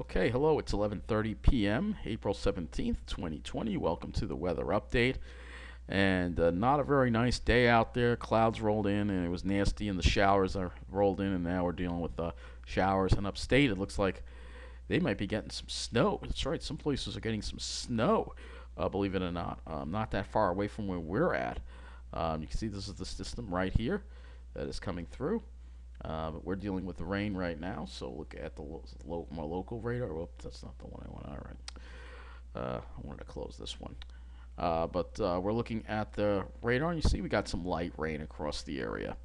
Okay, hello, it's 11:30 p.m., April 17th, 2020. Welcome to the weather update. And not a very nice day out there. Clouds rolled in and it was nasty, and the showers are rolled in, and now we're dealing with showers. And upstate, it looks like they might be getting some snow. That's right, some places are getting some snow, believe it or not. Not that far away from where we're at. You can see this is the system right here that is coming through. But we're dealing with the rain right now, so look at the more local radar. Whoops, that's not the one I want. All right, I wanted to close this one. But we're looking at the radar, and you see we got some light rain across the area.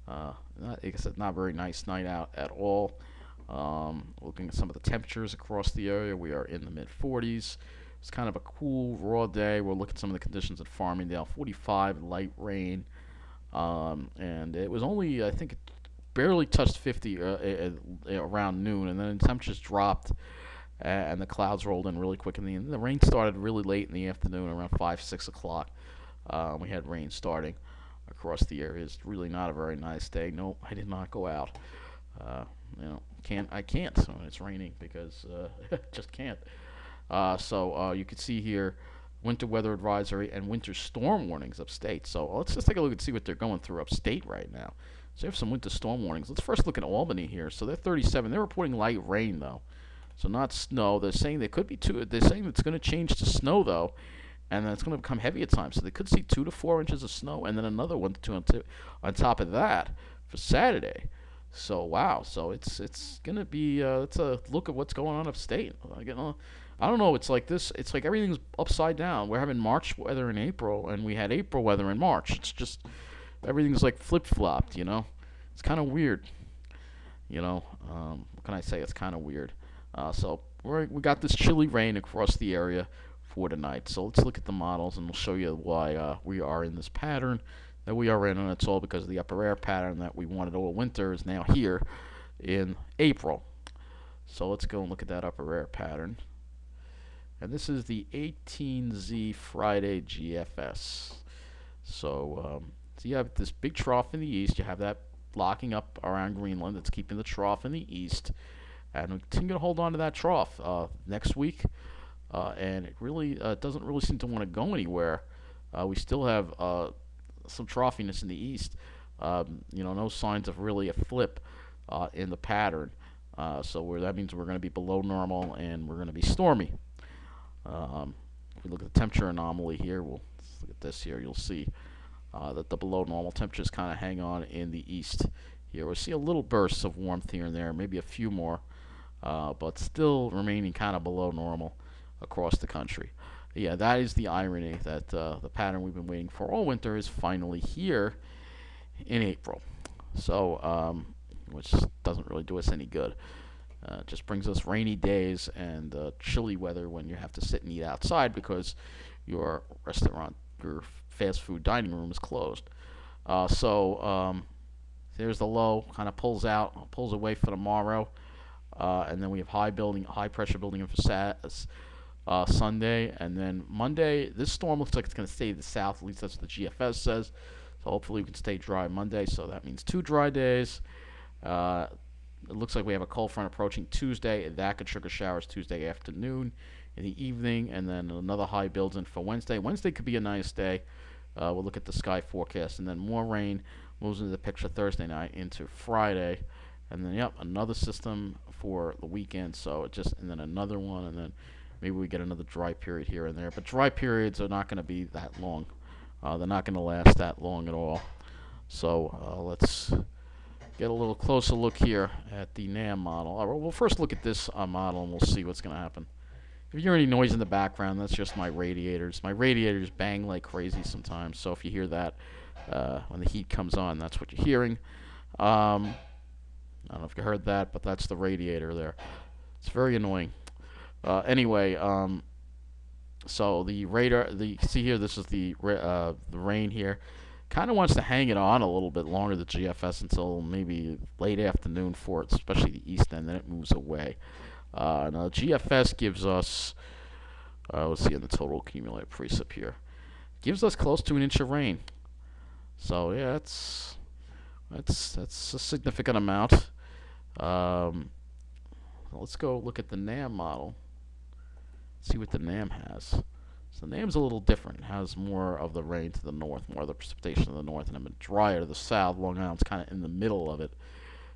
Like I said, not a very nice night out at all. Looking at some of the temperatures across the area, we are in the mid 40s. It's kind of a cool, raw day. We'll look at some of the conditions at Farmingdale. 45, light rain. And it was only, I think, barely touched 50 around noon, and then the temperatures dropped, and the clouds rolled in really quick. And the rain started really late in the afternoon, around 5, 6 o'clock. We had rain starting across the area. It's really not a very nice day. No, I did not go out. I can't when it's raining because just can't. So you can see here winter weather advisory and winter storm warnings upstate. So let's just take a look and see what they're going through upstate right now. So you have some winter storm warnings. Let's first look at Albany here. So they're 37. They're reporting light rain though, so not snow. They're saying they could be two. They're saying it's going to change to snow though, and then it's going to become heavy at times. So they could see 2 to 4 inches of snow, and then another 1 to 2 on top of that for Saturday. So wow. So it's going to be. Let's look at what's going on upstate. I don't know. It's like this. It's like everything's upside down. We're having March weather in April, and we had April weather in March. It's just everything's like flip-flopped, It's kind of weird, what can I say? It's kind of weird. So we got this chilly rain across the area for tonight. So let's look at the models, and we'll show you why we are in this pattern that we are in, and it's all because of the upper air pattern that we wanted all winter is now here in April. So let's go and look at that upper air pattern. And this is the 18Z Friday GFS. So you have this big trough in the east. You have that locking up around Greenland. That's keeping the trough in the east. And we continue to hold on to that trough next week. And it really doesn't really seem to want to go anywhere. We still have some troughiness in the east. No signs of really a flip in the pattern. So that means we're going to be below normal and we're going to be stormy. If we look at the temperature anomaly here, let's look at this here. You'll see that the below normal temperatures kind of hang on in the east here. We'll see a little bursts of warmth here and there, maybe a few more, but still remaining kind of below normal across the country. Yeah, that is the irony that the pattern we've been waiting for all winter is finally here in April. So, which doesn't really do us any good. Just brings us rainy days and chilly weather when you have to sit and eat outside because your restaurant, your fast food dining room is closed. There's the low, kind of pulls away for tomorrow, and then we have high pressure building in for Sunday, and then Monday. This storm looks like it's going to stay to the south. At least that's what the GFS says. So hopefully we can stay dry Monday. So that means 2 dry days. It looks like we have a cold front approaching Tuesday. That could trigger showers Tuesday afternoon, in the evening, and then another high builds in for Wednesday. Wednesday could be a nice day. We'll look at the sky forecast, and then more rain moves into the picture Thursday night into Friday, and then another system for the weekend. So and then another one, and then maybe we get another dry period here and there. But dry periods are not going to be that long. They're not going to last that long at all. So let's get a little closer look here at the NAM model. We'll first look at this model, and we'll see what's going to happen. If you hear any noise in the background, that's just my radiators. My radiators bang like crazy sometimes, so if you hear that when the heat comes on, that's what you're hearing. I don't know if you heard that, but that's the radiator there. It's very annoying. Anyway, so the radar, see here, this is the rain here. Kind of wants to hang it on a little bit longer, the GFS, until maybe late afternoon for it, especially the east end, then it moves away. Now GFS gives us, let's see in the total accumulated precip here, gives us close to an inch of rain. So yeah, that's a significant amount. let's go look at the NAM model. See what the NAM has. So the NAM's a little different. It has more of the rain to the north, more of the precipitation to the north, and a bit drier to the south. Long Island's kind of in the middle of it,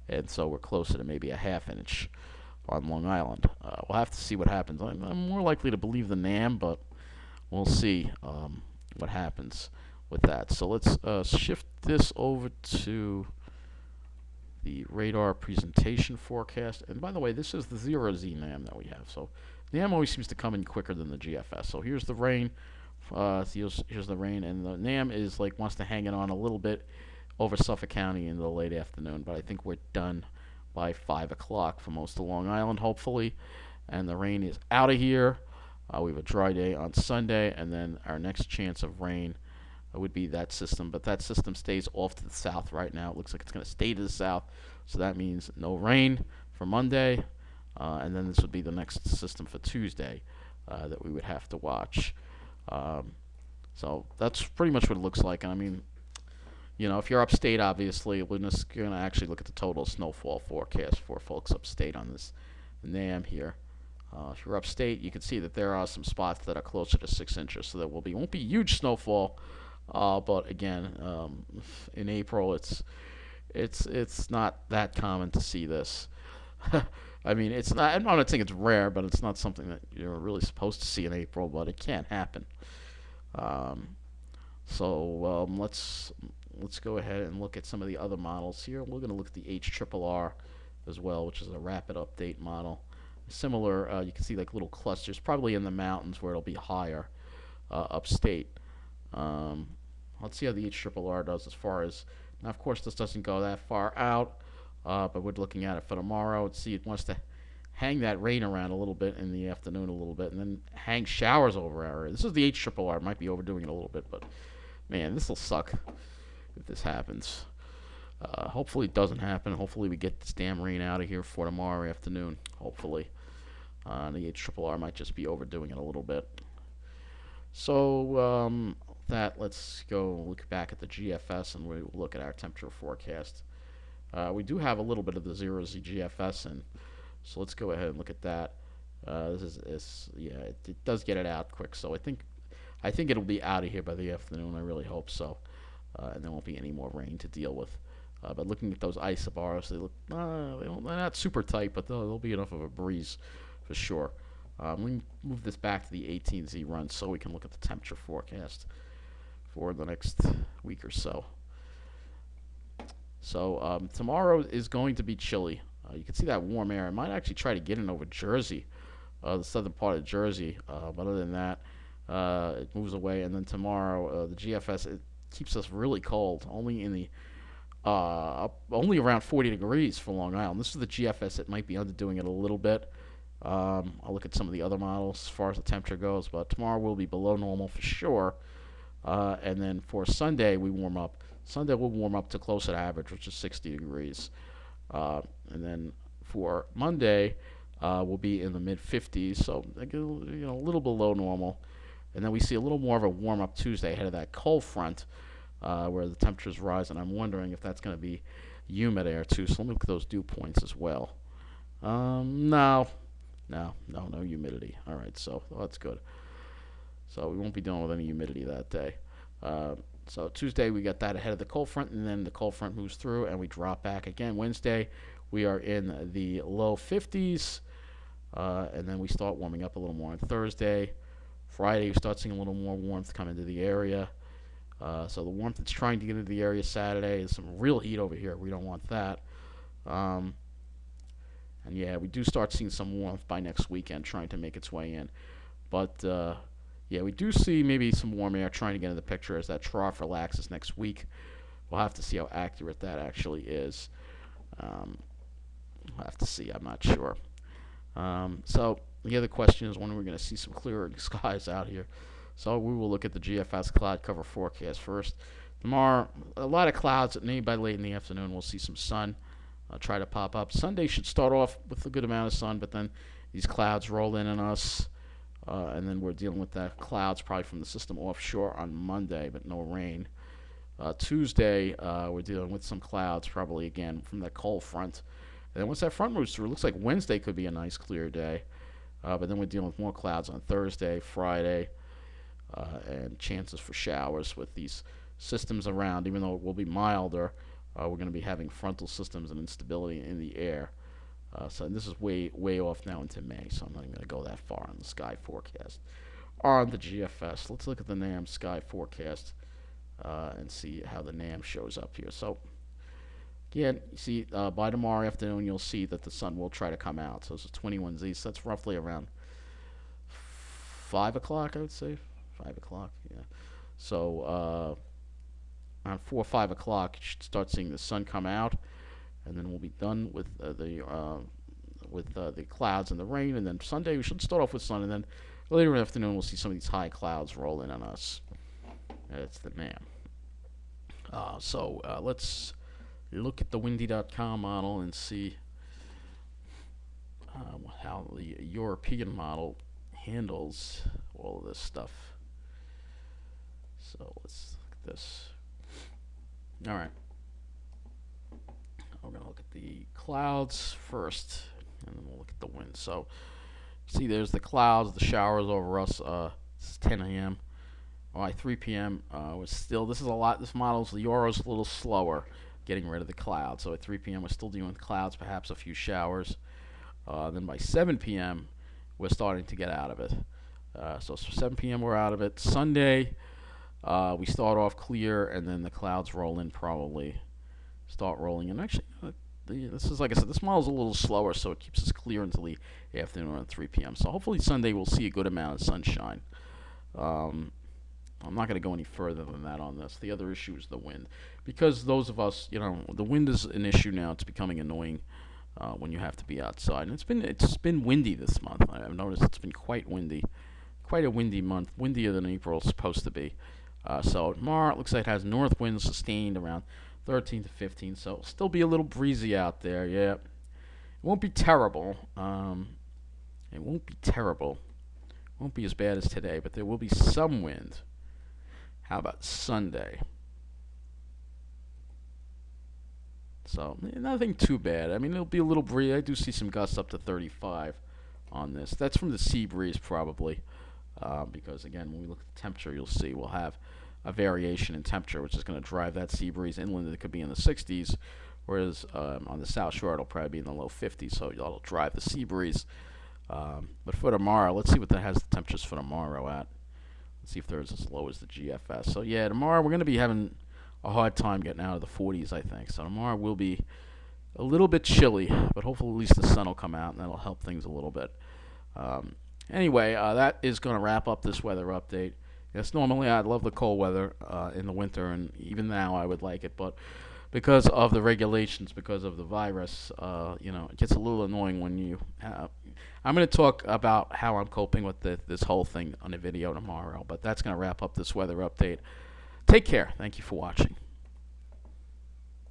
and so we're closer to maybe a half inch on Long Island. We'll have to see what happens. I'm more likely to believe the NAM, but we'll see what happens with that. So let's shift this over to the radar presentation forecast. And by the way, this is the 0Z NAM that we have. So NAM always seems to come in quicker than the GFS. So here's the rain. Here's the rain, and the NAM is like wants to hang it on a little bit over Suffolk County in the late afternoon. But I think we're done by 5 o'clock for most of Long Island, hopefully. And the rain is out of here. We have a dry day on Sunday, and then our next chance of rain would be that system. But that system stays off to the south right now. It looks like it's going to stay to the south. So that means no rain for Monday. And then this would be the next system for Tuesday that we would have to watch. So that's pretty much what it looks like. And I mean, you know, if you're upstate, obviously, we're just going to actually look at the total snowfall forecast for folks upstate on this NAM here. If you're upstate, you can see that there are some spots that are closer to 6 inches, so there won't be huge snowfall. But again, in April, it's not that common to see this. I mean, it's not. I'm not saying it's rare, but it's not something that you're really supposed to see in April. But it can happen. Let's go ahead and look at some of the other models here. We're going to look at the HRRR as well, which is a rapid update model. Similar, you can see like little clusters, probably in the mountains where it'll be higher upstate. Let's see how the HRRR does as far as, now of course this doesn't go that far out, but we're looking at it for tomorrow. Let's see, it wants to hang that rain around a little bit in the afternoon a little bit, and then hang showers over our area. This is the HRRR. It might be overdoing it a little bit, but man, this will suck if this happens. Hopefully it doesn't happen. Hopefully we get this damn rain out of here for tomorrow afternoon. Hopefully. The HRRR might just be overdoing it a little bit. So let's go look back at the GFS and we'll look at our temperature forecast. We do have a little bit of the 0Z GFS, and so let's go ahead and look at that. It does get it out quick, so I think it'll be out of here by the afternoon. I really hope so, and there won't be any more rain to deal with. But looking at those isobars, they look they're not super tight, but there'll be enough of a breeze for sure. Let me move this back to the 18Z run so we can look at the temperature forecast for the next week or so. So tomorrow is going to be chilly. You can see that warm air. I might actually try to get in over Jersey, the southern part of Jersey. But other than that, it moves away. And then tomorrow, the GFS, it keeps us really cold. Only in the only around 40 degrees for Long Island. This is the GFS that might be underdoing it a little bit. I'll look at some of the other models as far as the temperature goes, but tomorrow will be below normal for sure. And then for Sunday, we warm up. Sunday we'll warm up to closer to average, which is 60 degrees. And then for Monday, we'll be in the mid 50s, so a little below normal. And then we see a little more of a warm up Tuesday ahead of that cold front, where the temperatures rise, and I'm wondering if that's going to be humid air too. So let me look at those dew points as well. No humidity. All right, so that's good. So we won't be dealing with any humidity that day. So Tuesday we got that ahead of the cold front, and then the cold front moves through, and we drop back again. Wednesday we are in the low 50s, and then we start warming up a little more on Thursday. Friday we start seeing a little more warmth come into the area. So the warmth that's trying to get into the area Saturday is some real heat over here. We don't want that. And yeah, we do start seeing some warmth by next weekend trying to make its way in. But yeah, we do see maybe some warm air trying to get in the picture as that trough relaxes next week. We'll have to see how accurate that actually is. We'll have to see. I'm not sure. So the other question is when we're going to see some clearer skies out here. So we will look at the GFS cloud cover forecast first. Tomorrow, a lot of clouds. Maybe by late in the afternoon, we'll see some sun try to pop up. Sunday should start off with a good amount of sun, but then these clouds roll in on us, and then we're dealing with that clouds probably from the system offshore on Monday, but no rain. Tuesday, we're dealing with some clouds probably again from that cold front, And then once that front moves through, it looks like Wednesday could be a nice clear day. But then we're dealing with more clouds on Thursday, Friday, and chances for showers with these systems around. Even though it will be milder, we're going to be having frontal systems and instability in the air. So this is way off now into May, so I'm not even going to go that far on the sky forecast. On the GFS, let's look at the NAM sky forecast and see how the NAM shows up here. So again, you see by tomorrow afternoon you'll see that the sun will try to come out. So this is 21Z, so that's roughly around 5 o'clock, I would say. 5 o'clock, yeah. So around 4 or 5 o'clock, you should start seeing the sun come out, and then we'll be done with the clouds and the rain. And then Sunday we should start off with sun, and then later in the afternoon we'll see some of these high clouds roll in on us. That's the NAM. So let's look at the windy.com model and see how the European model handles all of this stuff. So let's look at this. All right. We're going to look at the clouds first, and then we'll look at the wind. So, see, there's the clouds, the showers over us. It's 10 a.m. By 3 p.m., we're still, this model's, the Euro's a little slower getting rid of the clouds. So at 3 p.m., we're still dealing with clouds, perhaps a few showers. Then by 7 p.m., we're starting to get out of it. So 7 p.m., we're out of it. Sunday, we start off clear, and then the clouds roll in probably. Start rolling in. Actually, this is, like I said, this model's a little slower, so it keeps us clear until the afternoon at 3 p.m. So hopefully Sunday we'll see a good amount of sunshine. I'm not going to go any further than that on this. The other issue is the wind. Because those of us, the wind is an issue now. It's becoming annoying when you have to be outside. And it's been windy this month. I've noticed it's been quite windy. Quite a windy month. Windier than April is supposed to be. So tomorrow it looks like it has north winds sustained around 13 to 15, so it'll still be a little breezy out there. Yeah, it won't be terrible. It won't be terrible. It won't be as bad as today, but there will be some wind. How about Sunday? So nothing too bad. I mean, it'll be a little breeze. I do see some gusts up to 35 on this. That's from the sea breeze probably, because again, when we look at the temperature, you'll see we'll have a variation in temperature, which is going to drive that sea breeze inland. It could be in the 60s, whereas on the South Shore it'll probably be in the low 50s, so it'll drive the sea breeze. But for tomorrow, let's see what that has the temperatures for tomorrow at. Let's see if they're as low as the GFS. So yeah, tomorrow we're going to be having a hard time getting out of the 40s, I think. So tomorrow will be a little bit chilly, but hopefully at least the sun will come out, and that'll help things a little bit. Anyway, that is going to wrap up this weather update. Yes, normally I'd love the cold weather in the winter, and even now I would like it, but because of the regulations, because of the virus, it gets a little annoying when you I'm going to talk about how I'm coping with this whole thing on a video tomorrow, but that's going to wrap up this weather update. Take care. Thank you for watching.